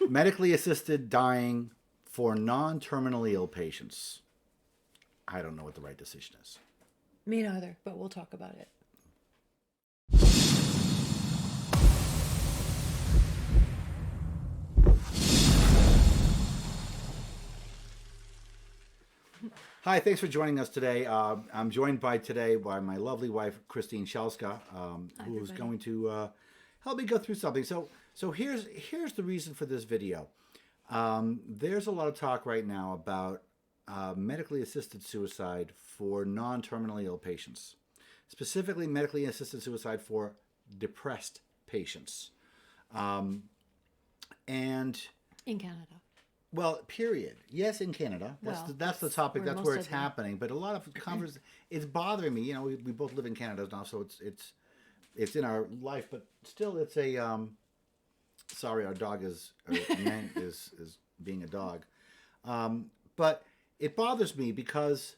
Medically assisted dying for non-terminally ill patients. I don't know what the right decision is. Me neither, but we'll talk about it. Hi, thanks for joining us today. I'm joined today by my lovely wife, Christine Shelska, who's everybody. going to help me go through something. So here's the reason for this video. There's a lot of talk right now about medically assisted suicide for non-terminally ill patients, specifically medically assisted suicide for depressed patients. And In Canada. well, period. Yes, in Canada. That's the topic. That's where it's happening. But a lot of it's bothering me. You know, we both live in Canada now, so it's in our life. But still, it's a sorry, our dog is being a dog. But it bothers me because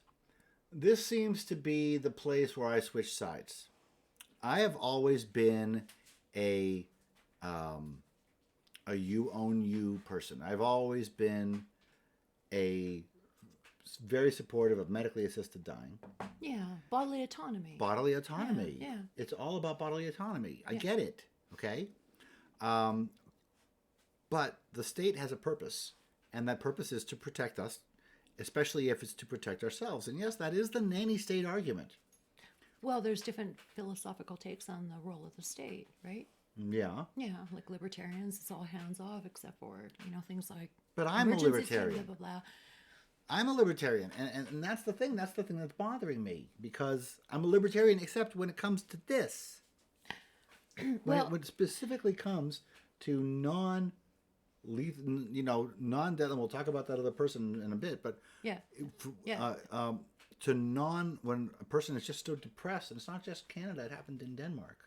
this seems to be the place where I switch sides. I have always been a you own you person. I've always been a very supportive of medically assisted dying. Yeah, bodily autonomy. Bodily autonomy. Yeah. It's all about bodily autonomy. I Yeah. get it. Okay. But the state has a purpose, and that purpose is to protect us, especially if it's to protect ourselves. And yes, that is the nanny state argument. Well, there's different philosophical takes on the role of the state, right? Yeah. Yeah, like libertarians, it's all hands off except for, things like But I'm a emergency libertarian. blah, blah, blah. I'm a libertarian, and that's the thing. That's the thing that's bothering me because I'm a libertarian, except when it comes to this. When it specifically comes to non-lethal, non-death, and we'll talk about that other person in a bit. But Yeah. Yeah. when a person is just so depressed, and it's not just Canada. It happened in Denmark.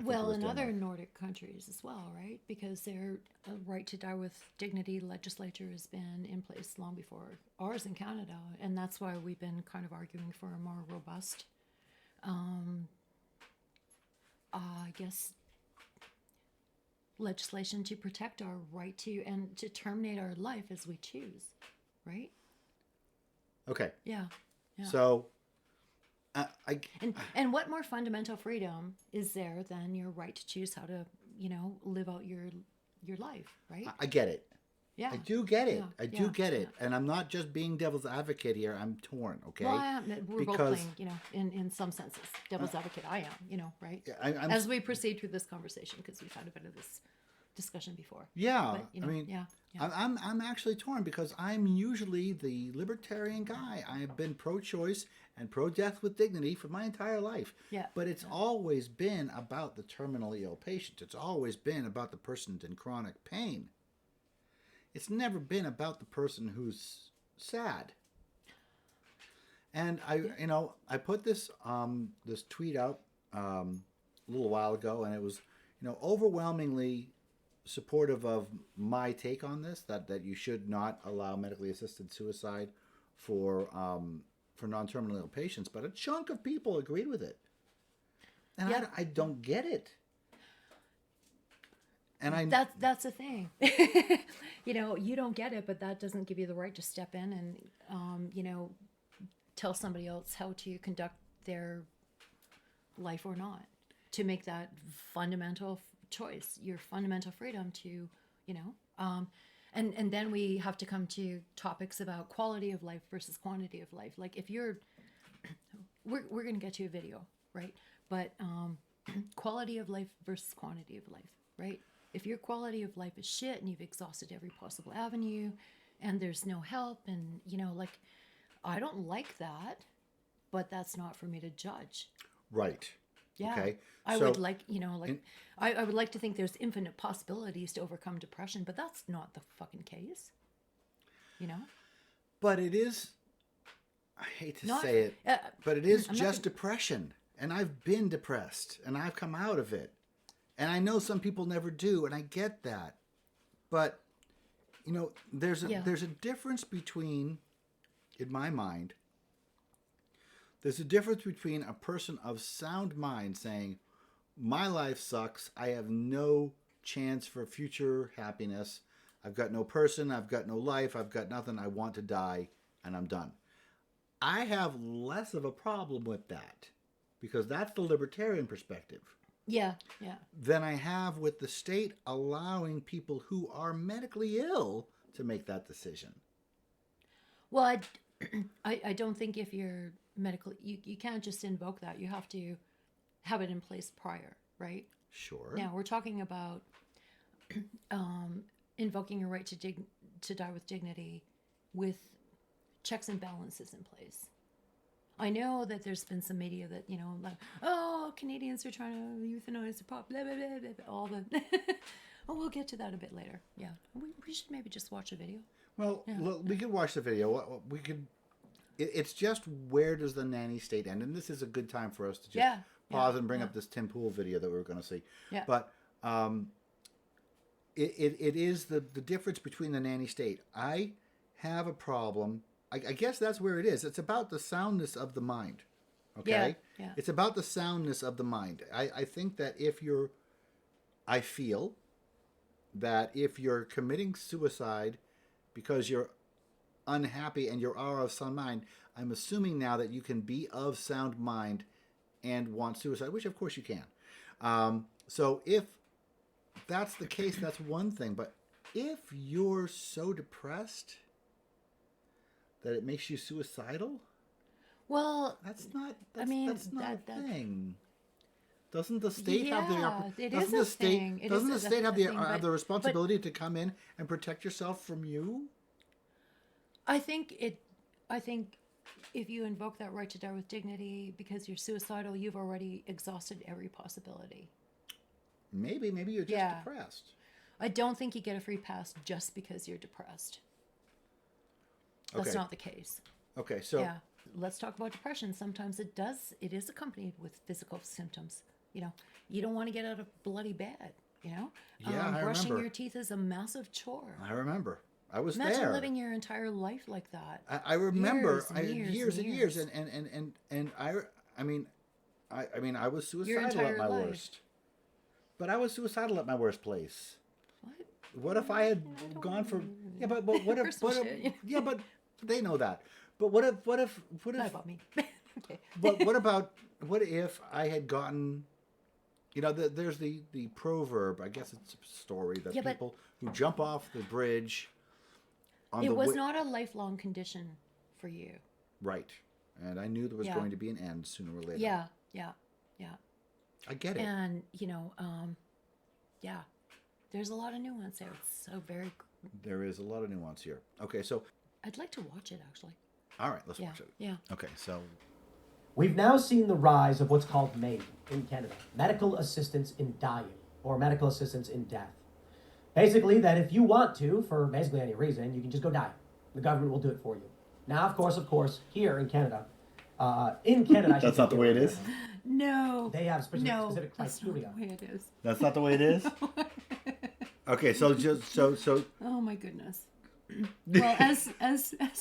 Well, in other Nordic countries as well, right? Because their right to die with dignity legislature has been in place long before ours in Canada. And that's why we've been kind of arguing for a more robust, I guess, legislation to protect our right to and to terminate our life as we choose, right? Okay. Yeah. Yeah. So. And what more fundamental freedom is there than your right to choose how to, live out your life, right? I get it. Yeah. I do get it. Yeah. I do get it. And I'm not just being devil's advocate here. I'm torn, okay? Well, we're both playing, in some senses, devil's advocate. I am, right? I'm, As we proceed through this conversation, because we've had a bit of this discussion before. Yeah, But, yeah. I'm actually torn because I'm usually the libertarian guy. I have been pro-choice and pro-death with dignity for my entire life. Yeah. But it's always been about the terminally ill patient. It's always been about the person in chronic pain. It's never been about the person who's sad. And I put this tweet out a little while ago, and it was overwhelmingly supportive of my take on this, that you should not allow medically assisted suicide for non-terminally ill patients, but a chunk of people agreed with it, and Yeah. I don't get it. And that's the thing. You don't get it, but that doesn't give you the right to step in and tell somebody else how to conduct their life or not, to make that fundamental choice, your fundamental freedom to, and then we have to come to topics about quality of life versus quantity of life. Like if you're, we're going to get to a video, right? But quality of life versus quantity of life, right? If your quality of life is shit and you've exhausted every possible avenue and there's no help and, I don't like that, but that's not for me to judge. right. Yeah. Okay. I would like, I would like to think there's infinite possibilities to overcome depression, but that's not the fucking case. But it is, I hate to Not, say it, but it is I'm just depression. And I've been depressed and I've come out of it. And I know some people never do, and I get that. But, there's a difference between, in my mind, there's a difference between a person of sound mind saying, my life sucks, I have no chance for future happiness. I've got no person, I've got no life, I've got nothing. I want to die, and I'm done. I have less of a problem with that because that's the libertarian perspective. Yeah. Than I have with the state allowing people who are medically ill to make that decision. Well, I don't think if you're medical, you can't just invoke that. You have to have it in place prior, right? Sure. Now, we're talking about invoking your right to die with dignity with checks and balances in place. I know that there's been some media that, like, oh, Canadians are trying to euthanize the pop, blah, blah, blah, blah, all the... Oh, we'll get to that a bit later. Yeah. We should maybe just watch a video. Well, we could watch the video. We could... It's just where does the nanny state end? And this is a good time for us to just pause and bring up this Tim Pool video that we were going to see. Yeah. But it is the difference between the nanny state. I have a problem... I guess that's where it is. It's about the soundness of the mind. Okay? Yeah. It's about the soundness of the mind. I think that I feel that if you're committing suicide because you're unhappy and you're of sound mind, I'm assuming now that you can be of sound mind and want suicide, which of course you can. So if that's the case, that's one thing. But if you're so depressed that it makes you suicidal? Well, that's not a thing. Doesn't the state have the have the responsibility to come in and protect yourself from you? I think if you invoke that right to die with dignity because you're suicidal, you've already exhausted every possibility. Maybe you're just depressed. I don't think you get a free pass just because you're depressed. That's not the case. Okay, so let's talk about depression. Sometimes it is accompanied with physical symptoms. You don't want to get out of bloody bed. Brushing your teeth is a massive chore. I remember. I was Imagine there. living your entire life like that. I remember years and years. And I was suicidal at my worst. But I was suicidal at my worst place. What if I had gone for but what if but they know that. But what if Not about me. Okay. But what if I had gotten there's the proverb, I guess it's a story that people who jump off the bridge it was not a lifelong condition for you. Right. And I knew there was going to be an end sooner or later. Yeah. I get it. And there's a lot of nuance there. It's so very... There is a lot of nuance here. Okay, so... I'd like to watch it, actually. All right, let's watch it. Yeah. Okay, so... We've now seen the rise of what's called MAID in Canada, medical assistance in dying, or medical assistance in death. Basically, that if you want to, for basically any reason, you can just go die. The government will do it for you. Now, of course, here in Canada, That's not the way it is? No. They have specific criteria. That's not the way it is. That's not the way it is? Okay, so Oh my goodness. Well, as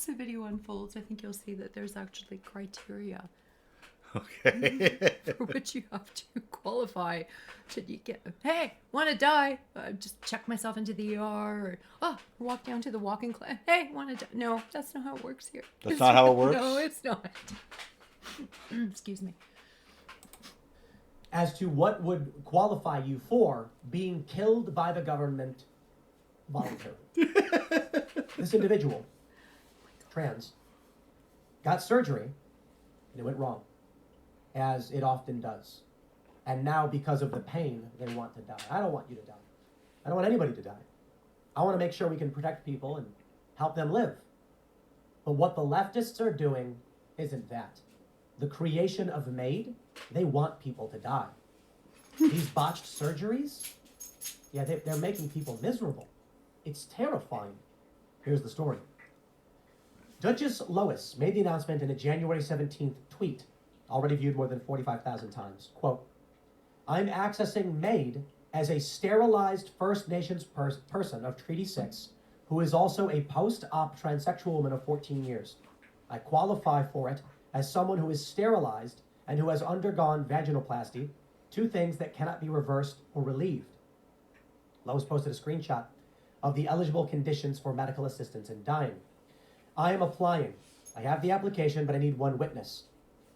the video unfolds, I think you'll see that there's actually criteria. Okay. For which you have to qualify to get. Hey, want to die? Just check myself into the ER, or walk down to the walking class. Hey, want to die? No, that's not how it works here. That's not how it works. No, it's not. Excuse me. As to what would qualify you for being killed by the government voluntarily. This individual, trans, got surgery and it went wrong, as it often does. And now, because of the pain, they want to die. I don't want you to die. I don't want anybody to die. I want to make sure we can protect people and help them live. But what the leftists are doing isn't that. The creation of MAID, they want people to die. These botched surgeries, they're making people miserable. It's terrifying. Here's the story. Duchess Lois made the announcement in a January 17th tweet, already viewed more than 45,000 times. Quote, I'm accessing MAID as a sterilized First Nations person of Treaty 6 who is also a post-op transsexual woman of 14 years. I qualify for it as someone who is sterilized and who has undergone vaginoplasty, two things that cannot be reversed or relieved. Lois posted a screenshot of the eligible conditions for medical assistance in dying. I am applying. I have the application, but I need one witness.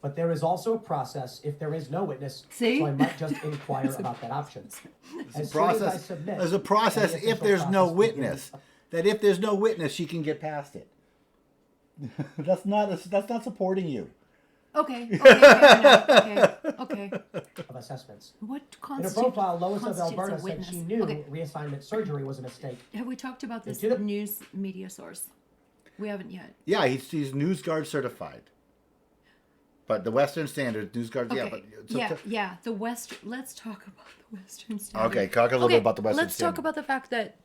But there is also a process if there is no witness, See? so I might just inquire about that option. As soon as I submit, There's a process then the if official there's no process witness. begins. That if there's no witness, she can get past it. That's not supporting you. Okay. Fair enough. Okay. Of assessments. What In her constitutes profile, Lois of constitutes a Alberta said witness? she knew Okay. reassignment surgery was a mistake. Have we talked about this to the- news media source? We haven't yet. Yeah, he's NewsGuard certified. But the Western Standard, NewsGuard, yeah. Okay. But, Yeah. The West. Let's talk about the Western Standard. Okay, talk a little bit about the Western Let's Standard. talk about the fact that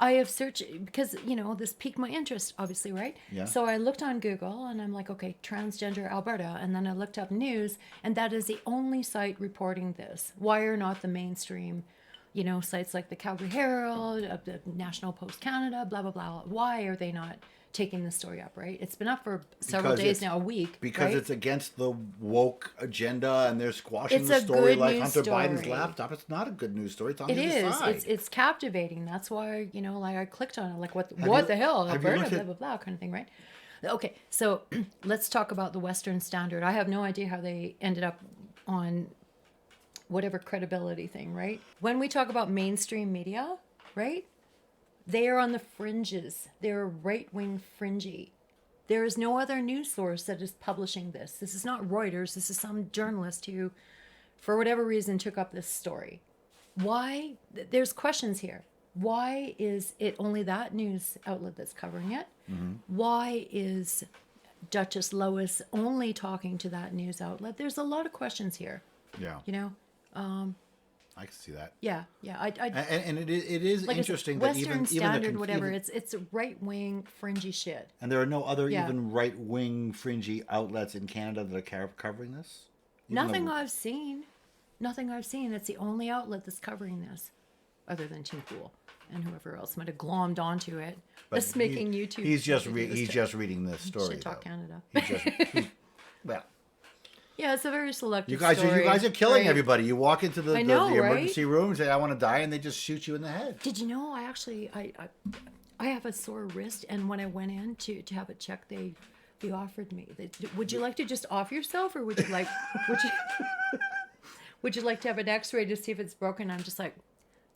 I have searched because this piqued my interest, obviously, right? Yeah. So I looked on Google and I'm like, okay, transgender Alberta, and then I looked up news, and that is the only site reporting this. Why are not the mainstream, sites like the Calgary Herald, the National Post Canada, blah blah blah? Why are they not taking this story up? Right? It's been up for several Because days it's- now, a week. Because right? it's against the woke agenda and they're squashing It's the a story good like news Hunter Biden's story. laptop. It's not a good news story. It's on It the other is. side. It's captivating. That's why I clicked on it. Like what you- the hell, have you Alberta, looked blah at- blah blah, kind of thing, right? Okay, so let's talk about the Western Standard. I have no idea how they ended up on whatever credibility thing, right? When we talk about mainstream media, right? They are on the fringes. They're right wing fringy. There is no other news source that is publishing this. This is not Reuters. This is some journalist who, for whatever reason, took up this story. Why? There's questions here. Why is it only that news outlet that's covering it? Why is Duchess Lois only talking to that news outlet? There's a lot of questions here. yeah, I can see that. Yeah. And it is Like I said, interesting that Western even Standard, the whatever. It's right wing fringy shit. and there are no other Yeah. even right wing fringy outlets in Canada that are covering this. Even Nothing though- I've seen. It's the only outlet that's covering this, other than Team Pool and whoever else might have glommed onto it. but Just making YouTube. He's just videos he's to just reading this story. Shit Talk though. Canada. Well, Yeah, it's a very selective. you guys story, are killing right? everybody. You walk into the I know, the right? emergency room and say I want to die, and they just shoot you in the head. Did you know I have a sore wrist, and when I went in to have it checked, they offered me. Would you like to just off yourself, or would you like would you like to have an X-ray to see if it's broken? I'm just like,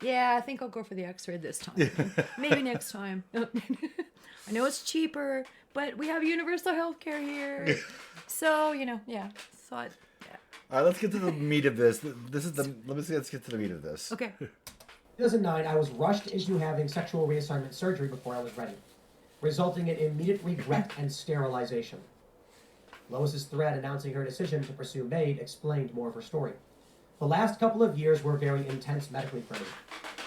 yeah, I think I'll go for the X-ray this time. Maybe next time. I know it's cheaper, but we have universal health care here, so yeah. Thought, yeah. All right, let's get to the meat of this. Let's get to the meat of this. Okay. 2009, I was rushed into having sexual reassignment surgery before I was ready, resulting in immediate regret and sterilization. Lois's thread announcing her decision to pursue MAID explained more of her story. The last couple of years were very intense medically for me.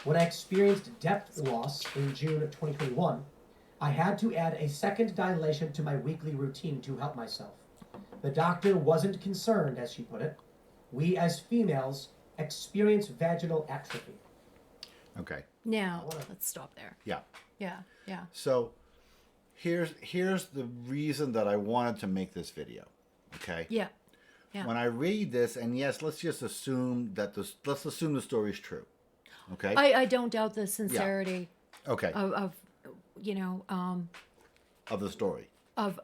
When I experienced depth loss in June 2021, I had to add a second dilation to my weekly routine to help myself. The doctor wasn't concerned, as she put it. We as females experience vaginal atrophy. Okay. Now let's stop there. Yeah. Yeah. So here's the reason that I wanted to make this video. Okay. Yeah. Yeah. When I read this, and yes, let's just assume that let's assume the story's true. Okay. I don't doubt the sincerity Okay. of Of the story. of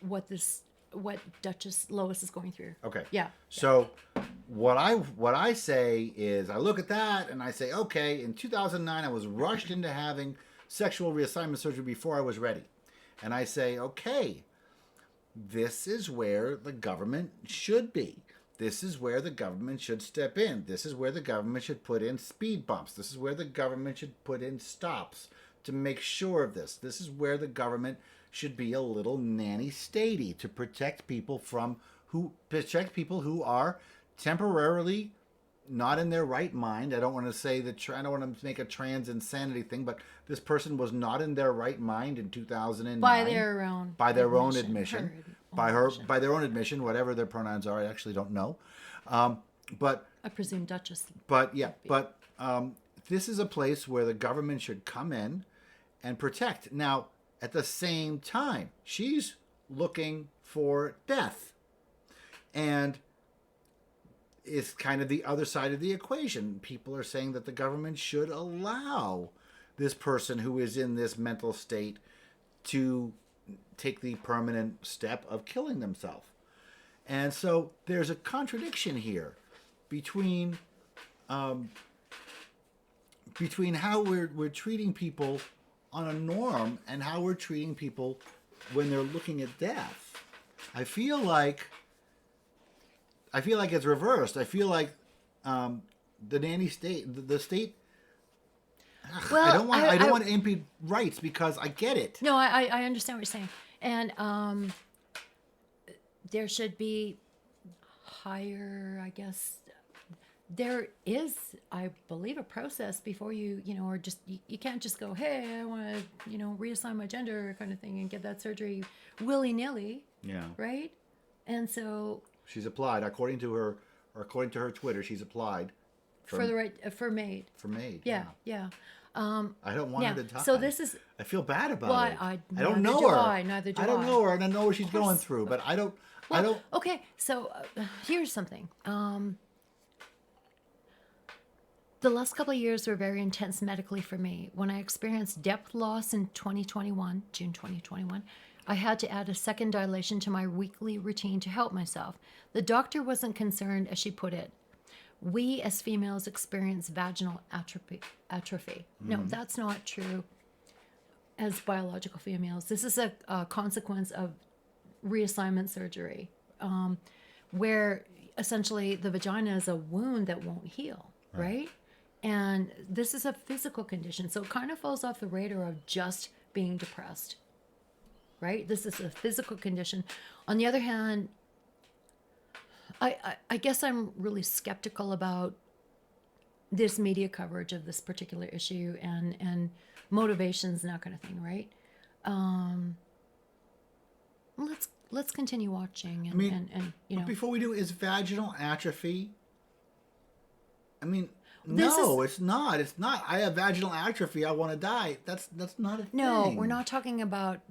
what Duchess Lois is going through. Okay. Yeah. So what I say is I look at that and I say, okay, in 2009 I was rushed into having sexual reassignment surgery before I was ready. And I say, okay, this is where the government should be. This is where the government should step in. This is where the government should put in speed bumps. This is where the government should put in stops to make sure of this. This is where the government should be a little nanny statey to protect people who are temporarily not in their right mind. I don't want to say I don't want to make a trans insanity thing, but this person was not in their right mind in 2009. By their own admission. By their own admission, whatever their pronouns are, I actually don't know. But I presume Duchess. But yeah, but this is a place where the government should come in and protect. Now, at the same time, she's looking for death. And is kind of the other side of the equation. People are saying that the government should allow this person who is in this mental state to take the permanent step of killing themselves. And so there's a contradiction here between how we're treating people on a norm and how we're treating people when they're looking at death. I feel like it's reversed. I feel like the nanny state, the state. Well, I don't want to impede rights because I get it. No, I understand what you're saying, and there should be higher, I guess. There is, I believe, a process before you or just you can't just go, hey, I want to reassign my gender kind of thing and get that surgery willy nilly. Yeah. Right, and so she's applied according to her Twitter. She's applied for MAID. For MAID. Yeah. I don't want her to die. So this is. I feel bad about it. I don't know her. Neither do I. I don't know her, and I know what she's going through, but I don't. Okay, so here's something. The last couple of years were very intense medically for me. When I experienced depth loss in June 2021, I had to add a second dilation to my weekly routine to help myself. The doctor wasn't concerned, as she put it. We as females experience vaginal atrophy. Mm-hmm. No, that's not true as biological females. This is a consequence of reassignment surgery, where essentially the vagina is a wound that won't heal, right? And this is a physical condition. So it kind of falls off the radar of just being depressed, right? This is a physical condition. On the other hand, I guess I'm really skeptical about this media coverage of this particular issue and motivations and that kind of thing, right? Let's continue watching and But before we do, is vaginal atrophy? This it's not. It's not. I have vaginal atrophy. I want to die. That's not a thing. No, we're not talking about.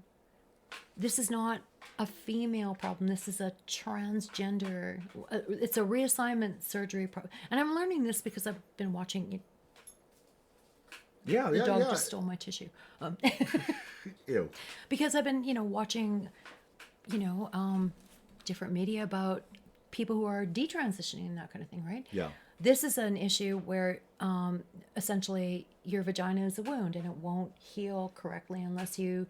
This is not a female problem. This is a transgender. It's a reassignment surgery problem. And I'm learning this because I've been watching. The dog just stole my tissue. Ew. Because I've been, watching, different media about people who are detransitioning and that kind of thing, right? Yeah. This is an issue where essentially your vagina is a wound and it won't heal correctly unless you,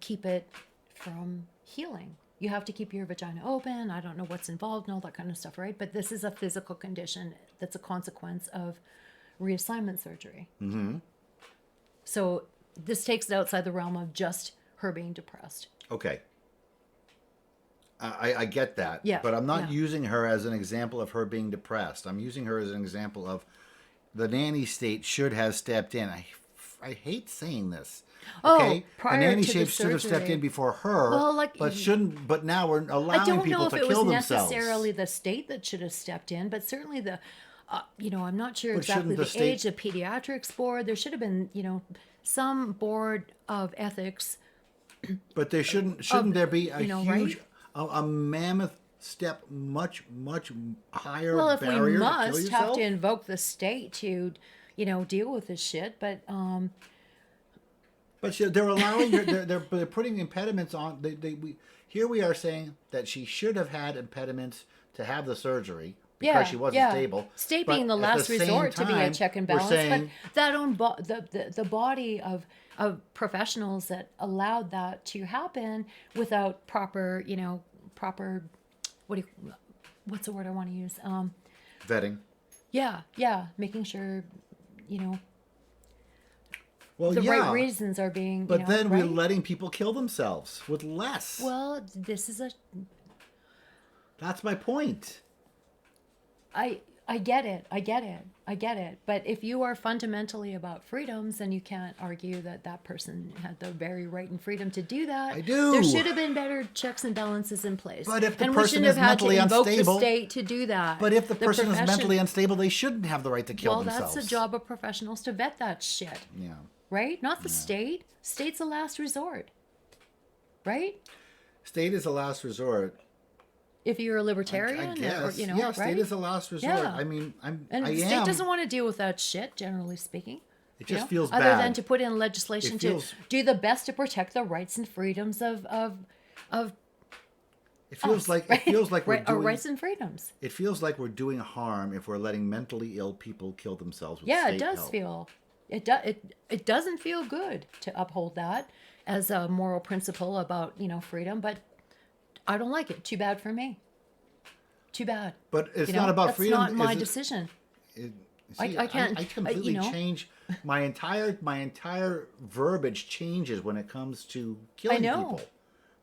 keep it from healing. You have to keep your vagina open. I don't know what's involved and all that kind of stuff, right? But this is a physical condition that's a consequence of reassignment surgery. Mm-hmm. So this takes it outside the realm of just her being depressed. Okay. I get that. Yeah. But I'm not using her as an example of her being depressed. I'm using her as an example of the nanny state should have stepped in. I hate saying this. Okay? Prior a nanny to state the should have stepped surgery. in before her. Well, but now we're allowing people to kill themselves. I don't know if it was necessarily the state that should have stepped in, but certainly the, I'm not sure exactly the age, the pediatrics board. There should have been, some board of ethics. But there shouldn't there be a huge, right? a mammoth step, much higher Well, if barrier we to kill must yourself? have to invoke the state to, deal with this shit, but they're allowing her. They're putting impediments on. Here we are saying that she should have had impediments to have the surgery because she wasn't stable. State But being the at last resort to be a time, check and we're balance, saying, but that the body of professionals that allowed that to happen without proper what's the word I want to use? vetting. Yeah, making sure Well, the right reasons are being. But then we're right? letting people kill themselves with less. Well, this is That's my point. I get it. But if you are fundamentally about freedoms, then you can't argue that person had the very right and freedom to do that. I do. There should have been better checks and balances in place. But if the and person we is shouldn't have had mentally to invoke unstable, the state to do that. But if the person is profession- mentally unstable, they shouldn't have the right to kill themselves. Well, that's the job of professionals to vet that shit. Yeah. Right? Not the state. State's the last resort. Right? State is the last resort. if you're a libertarian, I guess. or, you know, yeah, right? state is a last resort. Yeah. I mean, And I the state am. doesn't want to deal with that shit, generally speaking. It just feels other bad. than to put in legislation It feels- to do the best to protect the rights and freedoms of It feels us, like right? it feels like we're Right, our doing. rights and freedoms. It feels like we're doing harm if we're letting mentally ill people kill themselves with Yeah, state it does help. feel. It doesn't feel good to uphold that as a moral principle about, you know, freedom, but I don't like it. Too bad for me. Too bad. But it's You know, not about that's freedom. not my is it- decision. See, I can't, I completely you know. change my entire verbiage changes when it comes to killing know. people.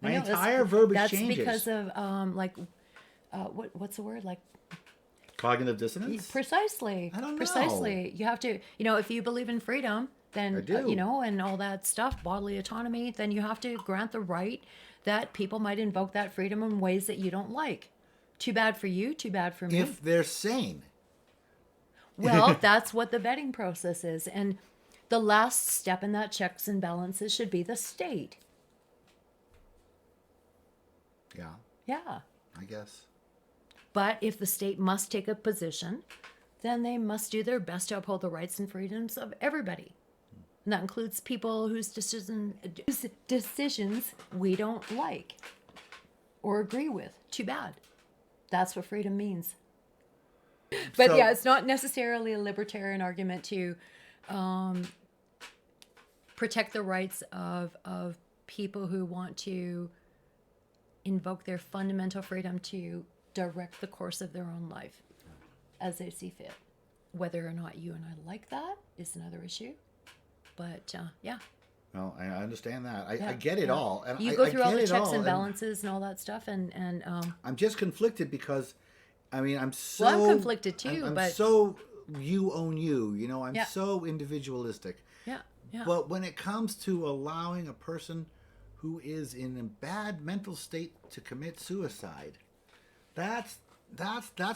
My I know, entire verbiage that's changes. because of what's the word, like Cognitive dissonance. precisely. I don't know. Precisely. You have to, you know, if you believe in freedom, then I do. you know, and all that stuff, bodily autonomy, then you have to grant the right that people might invoke that freedom in ways that you don't like. Too bad for you. Too bad for me. If they're sane. Well, that's what the vetting process is. And the last step in that checks and balances should be the state. Yeah, Yeah. I guess. But if the state must take a position, then they must do their best to uphold the rights and freedoms of everybody. And that includes people whose decisions we don't like or agree with. Too bad. That's what freedom means. But So- yeah, it's not necessarily a libertarian argument to protect the rights of people who want to invoke their fundamental freedom to direct the course of their own life as they see fit. Whether or not you and I like that is another issue. But yeah. Well, I understand that. Yeah, I get it yeah. all. And You I go through all get the it checks all, and balances and all that stuff, and I'm just conflicted because, I mean, I'm so. Well, I'm conflicted too, I'm but- so you own you. You know, I'm Yeah. so individualistic. yeah. But when it comes to allowing a person who is in a bad mental state to commit suicide, that's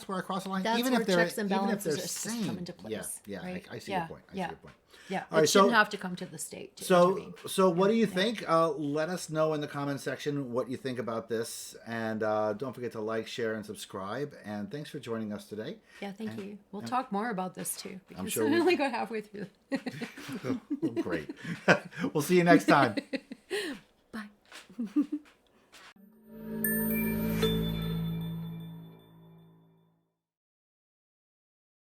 where I cross the line. That's even where if they're checks and even if balances they're are supposed to sane. come into place, Yeah, right? I see Yeah, your point. I yeah. see your point. Yeah, All it right, shouldn't so- have to come to the state to So, intervene. what do you think? Let us know in the comment section what you think about this, and don't forget to like, share, and subscribe. And thanks for joining us today. Yeah, thank you. We'll talk more about this too, because sure I we- only got halfway through. Great. We'll see you next time.